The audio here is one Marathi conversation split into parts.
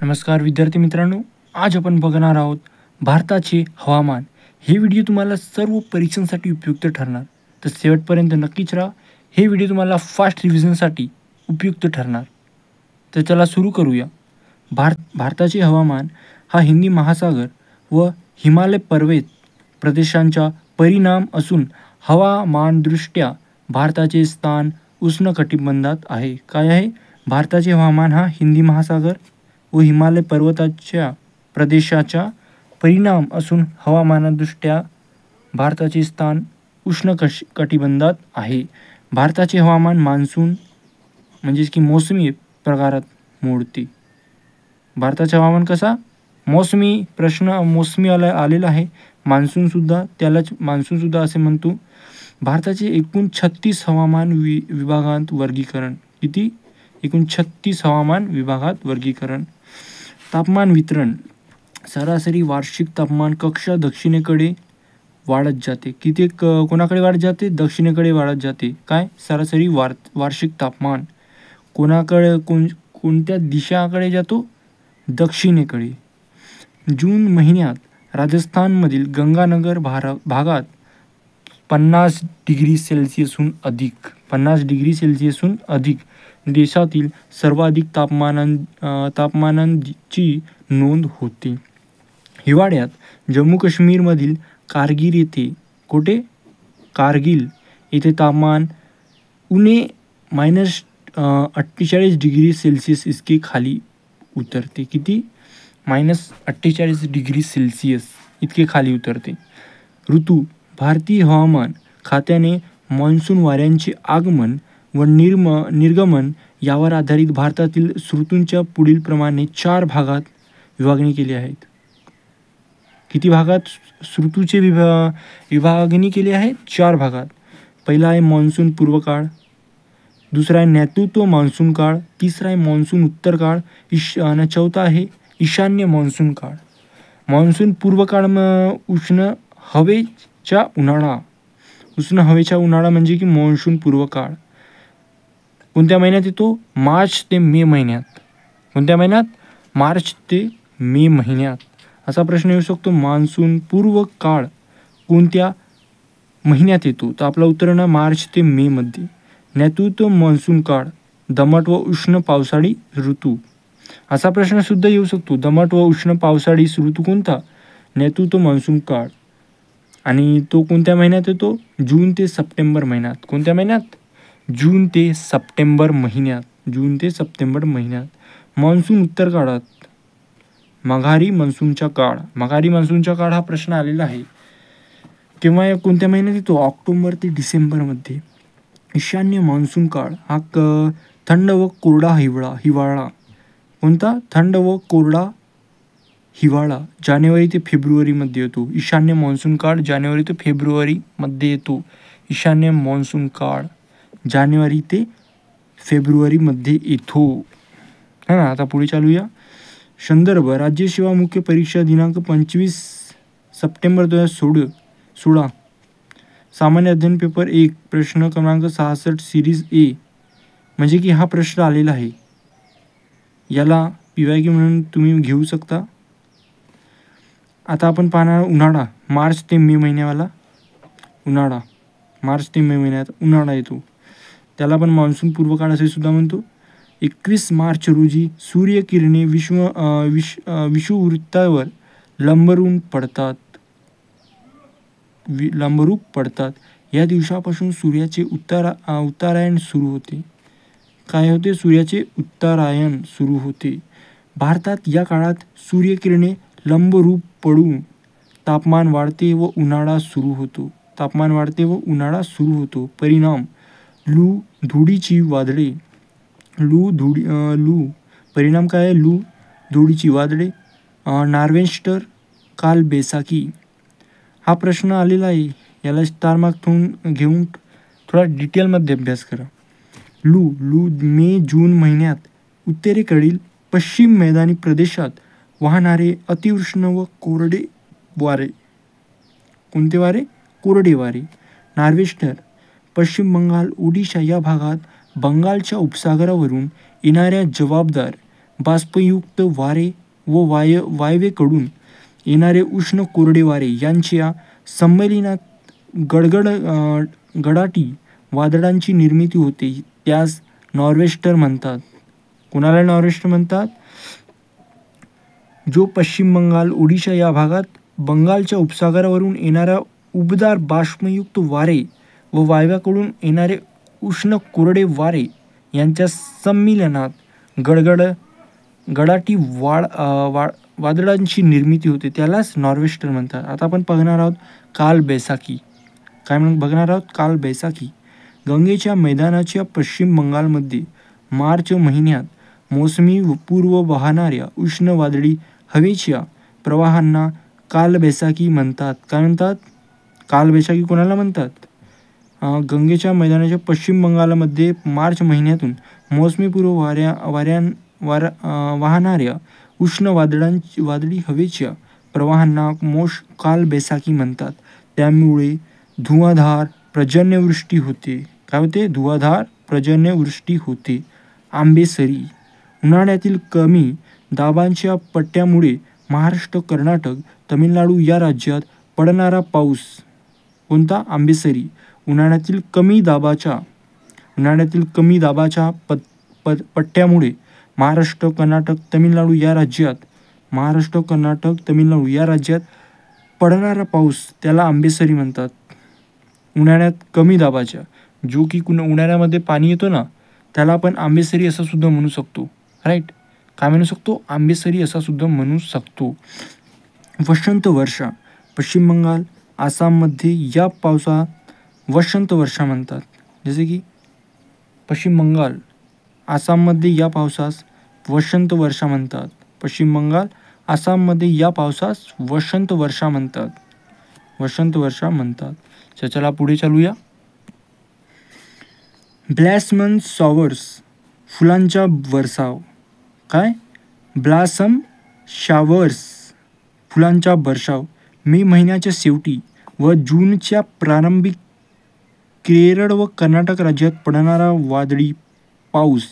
नमस्कार विद्यार्थी मित्रांनो, आज आपण बघणार आहोत भारताचे हवामान. हे व्हिडिओ तुम्हाला सर्व परीक्षांसाठी उपयुक्त ठरणार. तर शेवटपर्यंत नक्कीच राहा. हे व्हिडिओ तुम्हाला फास्ट रिव्हिजनसाठी उपयुक्त ठरणार. तर चला सुरू करूया. भारताचे हवामान हा हिंदी महासागर व हिमालय पर्वत प्रदेशांचा परिणाम असून हवामानदृष्ट्या भारताचे स्थान उष्णकटिबंधात आहे. काय आहे? भारताचे हवामान हा हिंदी महासागर व हिमालय पर्वताच्या प्रदेशाचा परिणाम असून हवामानदृष्ट्या भारताचे स्थान कटिबंधात आहे. भारताचे हवामान मान्सून म्हणजेच की मोसमी प्रकारात मोडते. भारताचे हवामान कसा? मोसमी मोसमी आलेला आहे. मान्सून सुद्धा असे म्हणतो. भारताचे एकूण 36 हवामान विभागात वर्गीकरण. किती? एकूण 36 हवामान विभागात वर्गीकरण. तापमान वितरण. सरासरी वार्षिक तापमान कक्षा दक्षिणेकडे वाढत जाते. किती कोणाकडे वाढत जाते? दक्षिणेकडे वाढत जाते. काय? सरासरी वार्षिक तापमान कोणत्या दिशाकडे जातो? दक्षिणेकडे. जून महिन्यात राजस्थानमधील गंगानगर भागात 50 डिग्री सेल्सिअसहून अधिक देशातील सर्वाधिक तापमानाची नोंद होते. हिवाळ्यात जम्मू काश्मीरमधील कारगिल येथे तापमान उणे -48 डिग्री सेल्सिअस इतके खाली उतरते. किती? -48 डिग्री सेल्सिअस इतके खाली उतरते. ऋतू. भारतीय हवामान खात्याने मान्सून वाऱ्यांचे आगमन व निर्गमन यावर आधारित भारतातील ऋतूंच्या पुढील प्रमाणे 4 भागात विभागणी केली आहे. किती भागात ऋतूचे विभागणी केली आहे? 4 भागात. पहिला आहे मान्सून पूर्व काळ, दुसरा आहे नेतृत्व मान्सून काळ, तिसरा आहे मान्सून उत्तर काळ आणि चौथा आहे ईशान्य मान्सून काळ. मान्सून पूर्व काळ उष्ण हवेचा उन्हाळा म्हणजे की मान्सून पूर्व काळ कोणत्या महिन्यात येतो? मार्च ते मे महिन्यात. कोणत्या महिन्यात? मार्च ते मे महिन्यात. असा प्रश्न येऊ शकतो. मान्सून पूर्व काळ कोणत्या महिन्यात येतो? तर आपलं उत्तर आहे मार्च ते मे मध्ये. नेतृत्व मान्सून काळ दमट व उष्ण पावसाळी ऋतू. असा प्रश्न सुद्धा येऊ शकतो. दमट व उष्ण पावसाळी ऋतू कोणता? नेतृत्व मान्सून काळ. आणि तो कोणत्या महिन्यात येतो? जून ते सप्टेंबर महिन्यात. कोणत्या महिन्यात? जून ते सप्टेंबर महिन्यात. मान्सून उत्तर काळात माघारी मान्सूनचा काळ हा प्रश्न आलेला आहे. केव्हा कोणत्या महिन्यात येतो? ऑक्टोबर ते डिसेंबरमध्ये. ईशान्य मान्सून काळ हा थंड व कोरडा हिवाळा. कोणता? थंड व कोरडा हिवाळा जानेवारी ते फेब्रुवारीमध्ये येतो. ईशान्य मान्सून काळ जानेवारी ते फेब्रुवारीमध्ये येतो. ईशान्य मान्सून काळ जानेवारी ते फेब्रुवारीमध्ये येतो. हा ना. आता पुढे चालूया. संदर्भ. राज्य सेवा मुख्य परीक्षा दिनांक 25 सप्टेंबर 2016. सामान्य अध्ययन पेपर 1 प्रश्न क्रमांक 66 सिरीज ए. म्हणजे की हा प्रश्न आलेला आहे. याला PYQ म्हणून तुम्ही घेऊ शकता. आता आपण पाहणार उन्हाळा. मार्च ते मे महिन्यावाला उन्हाळा. मार्च ते मे महिन्यात उन्हाळा येतो. त्याला आपण मान्सून पूर्व काळ असे सुद्धा म्हणतो. 21 मार्च रोजी सूर्यकिरणे विषुववृत्तावर लंबरूप पडतात. या दिवसापासून सूर्याचे उत्तरायण सुरू होते. काय होते? सूर्याचे उत्तरायण सुरू होते. भारतात या काळात सूर्यकिरणे लंबरूप पडून तापमान वाढते व उन्हाळा सुरू होतो. परिणाम. लू, धुळीची वादळे. परिणाम काय आहे? लू, धुळीची वादळे. नॉर्वेस्टर कालबैसाखी. हा प्रश्न आलेला आहे. याला स्टार मार्क घेऊन थोडा डिटेलमध्ये अभ्यास करा. लू मे जून महिन्यात उत्तरेकडील पश्चिम मैदानी प्रदेशात वाहणारे अतिउष्ण व कोरडे वारे. कोणते वारे? कोरडे वारे. नॉर्वेस्टर. पश्चिम बंगाल, ओडिशा या भागात बंगालच्या उपसागरावरून येणाऱ्या जबाबदार बाष्पयुक्त वारे व वायव्येकडून येणारे उष्ण कोरडे वारे यांच्या संमेलनात गडाटी वादळांची निर्मिती होते. त्यास नॉर्वेस्टर म्हणतात. कोणाला नॉर्वेस्टर म्हणतात? जो पश्चिम बंगाल, ओडिशा या भागात बंगालच्या उपसागरावरून येणाऱ्या उबदार बाष्पयुक्त वारे व वायव्याकडून येणारे उष्ण कोरडे वारे यांच्या संमिलनात गडाटी वादळांची निर्मिती होते, त्यालाच नॉर्वेस्टर म्हणतात. आता आपण बघणार आहोत काल बैसाखी. काय म्हणून बघणार आहोत? काल बैसाखी. गंगेच्या मैदानाच्या पश्चिम बंगालमध्ये मार्च महिन्यात मोसमी पूर्व वाहणाऱ्या उष्ण वादळी हवेच्या प्रवाहांना कालबैसाखी म्हणतात. काय म्हणतात? कालबैसाखी कोणाला म्हणतात? गंगेच्या मैदानाच्या पश्चिम बंगालमध्ये मार्च महिन्यातून मोसमीपूर्व वाहणाऱ्या उष्ण वादळी हवेच्या प्रवाहांना कालबैसाखी म्हणतात. त्यामुळे धुवाधार पर्जन्यवृष्टी होते. काय होते? धुवाधार पर्जन्यवृष्टी होते. आंबेसरी. उन्हाळ्यातील कमी दाबांच्या पट्ट्यामुळे महाराष्ट्र, कर्नाटक, तमिळनाडू या राज्यात पडणारा पाऊस. कोणता? आंबेसरी. उन्हाळ्यातील कमी दाबाच्या पट्ट्यामुळे महाराष्ट्र, कर्नाटक, तमिळनाडू या राज्यात पडणारा पाऊस त्याला आंबेसरी म्हणतात. उन्हाळ्यात कमी दाबाच्या, जो की उन्हाळ्यामध्ये पाणी येतो ना, त्याला आपण आंबेसरी असं सुद्धा म्हणू शकतो. राईट. काय म्हणू शकतो? आंबेसरी असा सुद्धा म्हणू शकतो. वसंत वर्षा. पश्चिम बंगाल, आसाममध्ये या पावसात वसंत वर्षा म्हणतात. जसे की पश्चिम बंगाल, आसाममध्ये या पावसास वसंत वर्षा म्हणतात. पश्चिम बंगाल, आसाममध्ये या पावसास वसंत वर्षा म्हणतात. वसंत वर्षा म्हणतात. चला पुढे चालूया. ब्लॅसम शॉवर्स. फुलांचा वर्षाव. काय? Blossom showers. फुलांचा वर्षाव मे महिन्याच्या शेवटी व जूनच्या प्रारंभी केरळ व कर्नाटक राज्यात पडणारा वादळी पाऊस,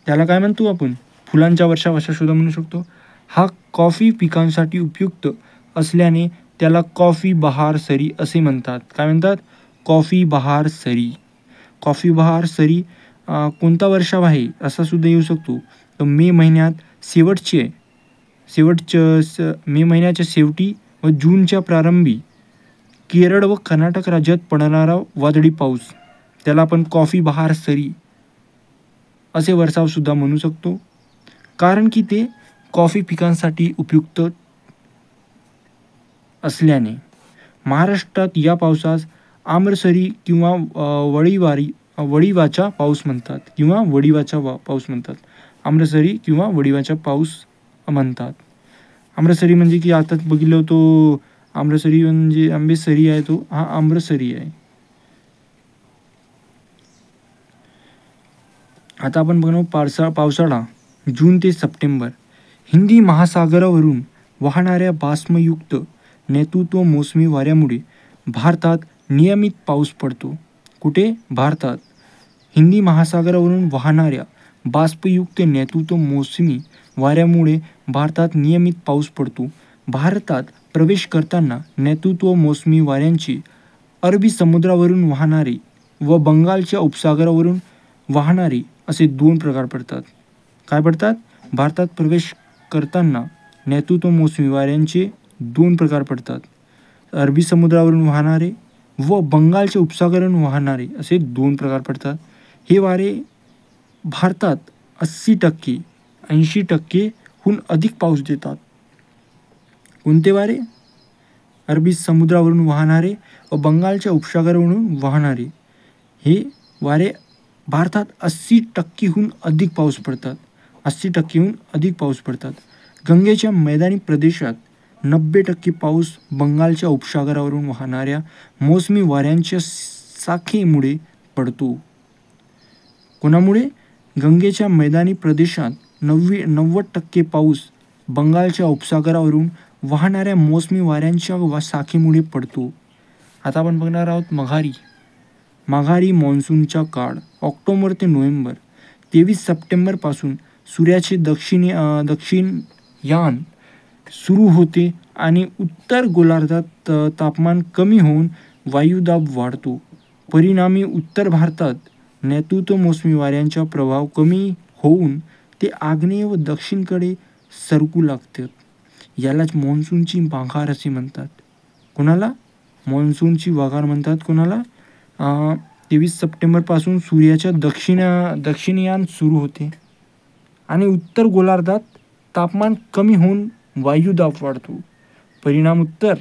त्याला काय म्हणतो आपण? फुलांचा वर्षाव असा सुद्धा म्हणू शकतो. हा कॉफी पिकांसाठी उपयुक्त असल्याने त्याला कॉफी बहार सरी असे म्हणतात. काय म्हणतात? कॉफी बहार सरी. कॉफी बहार सरी कोणता वर्षाव आहे असा सुद्धा येऊ शकतो. तर मे महिन्यात मे महिन्याच्या शेवटी व जूनच्या प्रारंभी केरळ व कर्नाटक राज्यात पडणारा वादळी पाऊस, त्याला आपण कॉफी बहार सरी असे वर्षाव सुद्धा म्हणू शकतो. कारण की ते कॉफी पिकांसाठी उपयुक्त असल्याने. महाराष्ट्रात या पावसास आम्रसरी किंवा वळीवाचा पाऊस म्हणतात. आम्रसरी किंवा वळीवाचा पाऊस म्हणतात. आम्रसरी म्हणजे की आता बघितलं होतो, आम्रसरी म्हणजे आंबेसरी आहे, तो हा आम्रसरी आहे. आता आपण बघणार पावसाळा जून ते सप्टेंबर. हिंदी महासागरावरून वाहणाऱ्या बाष्पयुक्त नेतृत्व मोसमी वाऱ्यामुळे भारतात नियमित पाऊस पडतो. कुठे? भारतात. हिंदी महासागरावरून वाहणाऱ्या बाष्पयुक्त नेतृत्व मोसमी वाऱ्यामुळे भारतात नियमित पाऊस पडतो. भारतात प्रवेश करताना नेतृत्व मोसमी वाऱ्यांचे अरबी समुद्रावरून वाहणारे व बंगालच्या उपसागरावरून वाहणारे असे दोन प्रकार पडतात. काय पडतात? भारतात प्रवेश करताना नेतृत्व मोसमी वाऱ्यांचे दोन प्रकार पडतात. अरबी समुद्रावरून वाहणारे व बंगालच्या उपसागरावरून वाहणारे असे दोन प्रकार पडतात. हे वारे भारतात 80%हून अधिक पाऊस देतात. कोणते वारे? अरबी समुद्रावरून वाहणारे व बंगालच्या उपसागरावरून वाहणारे हे वारे भारतात 80%हून अधिक पाऊस पडतात. 80%हून अधिक पाऊस पडतात. गंगेच्या मैदानी प्रदेशात 90% पाऊस बंगालच्या उपसागरावरून वाहणाऱ्या मोसमी वाऱ्यांच्या शाखेमुळे पडतो. कोणामुळे? गंगेच्या मैदानी प्रदेशात 90% पाऊस बंगालच्या उपसागरावरून वाहणाऱ्या मोसमी वाऱ्यांच्या शाखेमुळे पडतो. आता आपण बघणार आहोत माघारी मान्सूनचा काळ. ऑक्टोबर ते नोव्हेंबर. 23 सप्टेंबरपासून सूर्याचे दक्षिणयान सुरू होते आणि उत्तर गोलार्धात तापमान कमी होऊन वायुदाब वाढतो. परिणामी उत्तर भारतात नेऋत्य मोसमी वाऱ्यांचा प्रभाव कमी होऊन ते आग्नेय व दक्षिणकडे सरकू लागतात. यालाच मान्सूनची माघार असे म्हणतात. कोणाला? मान्सूनची माघार म्हणतात. कोणाला? 23 सप्टेंबरपासून सूर्याच्या दक्षिणयान सुरू होते आणि उत्तर गोलार्धात तापमान कमी होऊन वायुदाब वाढतो. परिणाम उत्तर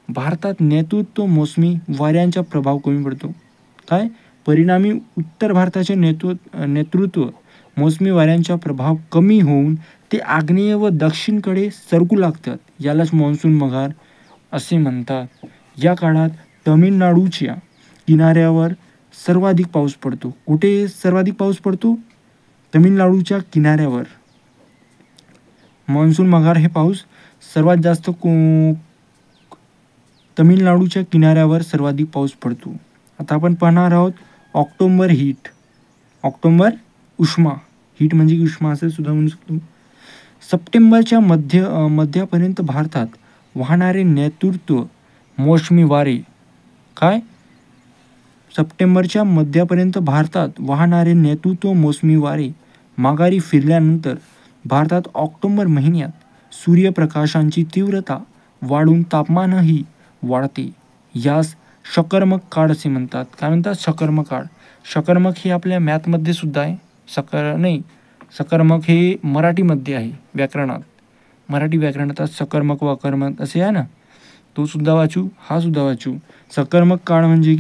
भारतात नेऋत्य मोसमी वाऱ्यांचा प्रभाव कमी पडतो. काय? परिणामी उत्तर भारताचे नेतृत्व मोसमी वाऱ्यांचा प्रभाव कमी होऊन ते आग्नेय व दक्षिणकडे सरकू लागतात. यालाच मान्सून मघार असे म्हणतात. या काळात तमिळनाडूच्या किनाऱ्यावर सर्वाधिक पाऊस पडतो. कुठे सर्वाधिक पाऊस पडतो? तमिळनाडूच्या किनाऱ्यावर. मान्सून मघार हे पाऊस सर्वात जास्त तमिळनाडूच्या किनाऱ्यावर सर्वाधिक पाऊस पडतो. आता आपण पाहणार आहोत ऑक्टोबर हीट. ऑक्टोबर उष्मा. हीट म्हणजे की उष्मा असे सुद्धा म्हणू शकतो. सप्टेंबरच्या मध्यापर्यंत भारतात वाहणारे नैऋत्य मोसमी वारे. काय? सप्टेंबरच्या मध्यापर्यंत भारतात वाहणारे नैऋत्य मोसमी वारे माघारी फिरल्यानंतर भारतात ऑक्टोबर महिन्यात सूर्यप्रकाशांची तीव्रता वाढून तापमानही वाढते. यास शकर्मक काळ असे म्हणतात. काय म्हणतात? शकर्मक काळ. शकर्मक हे आपल्या मॅथमध्ये सुद्धा आहे. सकर्मक हे मराठीमध्ये आहे व्याकरणात. मराठी व्याकरणात सकर्मक वाकर्मक असे आहे ना, तो सुद्धा वाचू, हा सुद्धा वाचू. सकर्मक काळ म्हणजे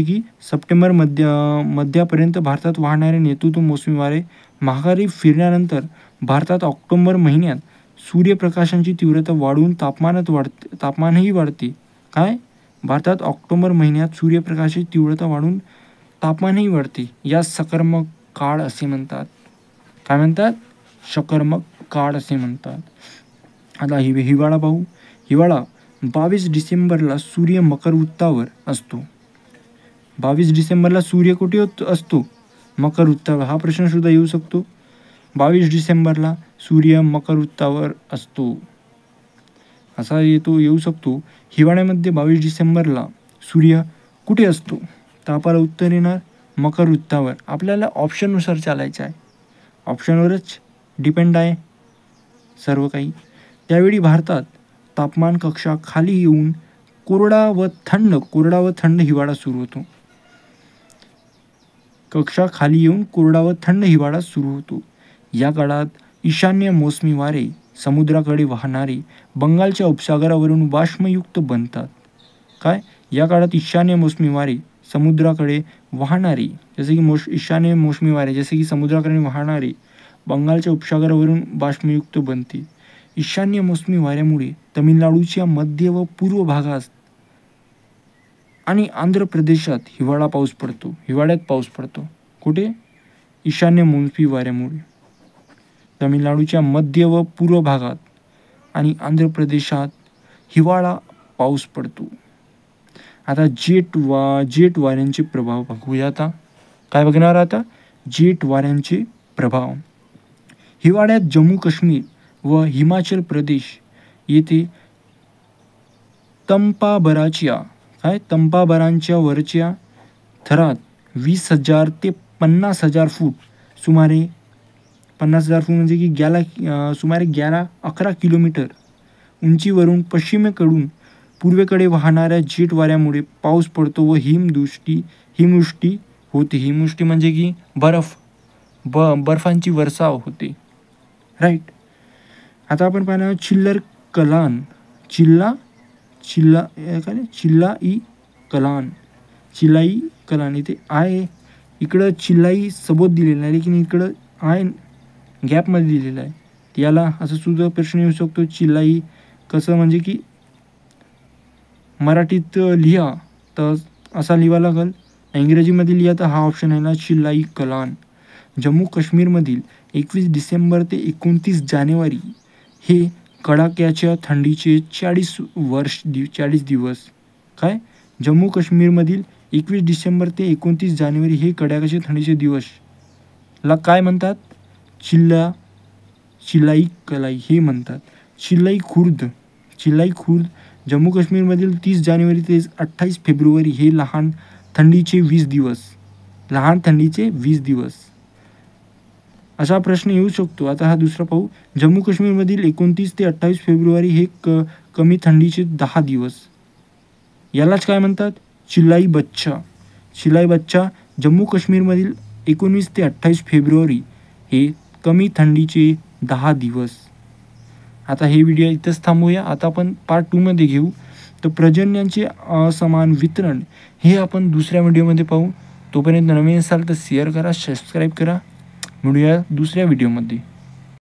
की सप्टेंबर मध्यापर्यंत भारतात वाहणारे नैऋत्य मोसमी वारे माघारी फिरल्यानंतर भारतात ऑक्टोबर महिन्यात सूर्यप्रकाशांची तीव्रता वाढून तापमानही वाढते. काय? भारतात ऑक्टोबर महिन्यात सूर्यप्रकाशाची तीव्रता वाढून तापमानही वाढते. यास सकर्मक काळ असे म्हणतात. काय म्हणतात? शकर्मक काळ असे म्हणतात. आता हिवाळा पाहू. हिवाळा 22 डिसेंबरला सूर्य मकर वृत्तावर असतो. 22 डिसेंबरला सूर्य कुठे असतो? मकर वृत्तावर. हा प्रश्न सुद्धा येऊ शकतो. 22 डिसेंबरला सूर्य मकर वृत्तावर असतो असा येऊ शकतो. हिवाळ्यामध्ये 22 डिसेंबरला सूर्य कुठे असतो? तर आपल्याला उत्तर येणार मकर वृत्तावर. आपल्याला ऑप्शननुसार चालायचं आहे. ऑप्शनवरच डिपेंड आहे सर्व काही. त्यावेळी भारतात तापमान कक्षा खाली येऊन कोरडा व थंड हिवाळा सुरू होतो. कक्षा खाली येऊन कोरडा व थंड हिवाळा सुरू होतो. या काळात ईशान्य मोसमी वारे समुद्राकडे वाहणारे बंगालच्या उपसागरावरून वाष्मयुक्त बनतात. काय? या काळात ईशान्य मोसमी वारे समुद्राकडे वाहणारे ईशान्य मोसमी वारे जसे की समुद्राकडे वाहणारे बंगालच्या उपसागरावरून वाष्मयुक्त बनते. ईशान्य मोसमी वाऱ्यामुळे तमिळनाडूच्या मध्य व पूर्व भागात आणि आंध्र प्रदेशात हिवाळ्यात पाऊस पडतो. कुठे? ईशान्य मोसमी वाऱ्यामुळे तमिळनाडूच्या मध्य व पूर्व भागात आणि आंध्र प्रदेशात हिवाळा पाऊस पडतो. आता जेट वाऱ्यांचे प्रभाव बघूया. आता काय बघणार? आता जेट वाऱ्यांचे प्रभाव. हिवाळ्यात जम्मू काश्मीर व हिमाचल प्रदेश येथे तंपाबरांच्या वरच्या थरात 20,000 ते 50,000 फूट सुमारे 50,000 फूट म्हणजे की सुमारे 11 किलोमीटर उंचीवरून पश्चिमेकडून पूर्वेकडे वाहणाऱ्या जेट वाऱ्यामुळे पाऊस पडतो व हिमवृष्टी होते. हिमवृष्टी म्हणजे की बर्फांची वर्षाव होते. राईट. आता आपण पाहणार चिल्लाई कलान इथे आहे. इकडं चिल्लाई सबोत दिलेलं आहे, लेकिन इकडं आहे गॅपमध्ये दिलेलं आहे. याला असं सुद्धा प्रश्न येऊ शकतो. चिल्लाई कसं म्हणजे की मराठीत लिहा तर असा लिहावा लागेल, इंग्रजीमध्ये लिहा तर हा ऑप्शन आहे ना चिल्लाई कलान. जम्मू काश्मीरमधील 21 डिसेंबर ते 29 जानेवारी हे कडाक्याच्या थंडीचे 40 दिवस. काय? जम्मू काश्मीरमधील 21 डिसेंबर ते 29 जानेवारी हे कडाक्याचे थंडीचे दिवस ला काय म्हणतात? चिलाई कलाई हे म्हणतात. चिलाई खुर्द जम्मू काश्मीरमधील 30 जानेवारी ते 28 फेब्रुवारी हे लहान थंडीचे 20 दिवस असा प्रश्न येऊ शकतो. आता हा दुसरा पाहू. जम्मू काश्मीरमधील 29 ते 28 फेब्रुवारी हे कमी थंडीचे 10 दिवस. यालाच काय म्हणतात? चिलाई बच्चा. जम्मू काश्मीरमधील 19 ते 28 फेब्रुवारी हे कमी थंडीचे 10 दिवस. आता हे व्हिडिओ इथंच थांबूया. आता आपण पार्ट 2मध्ये घेऊ. तर पर्जन्यांचे असमान वितरण हे आपण दुसऱ्या व्हिडिओमध्ये पाहू. तोपर्यंत नवीन असाल तर शेअर करा, सबस्क्राईब करा. भेटूया दुसऱ्या व्हिडिओमध्ये.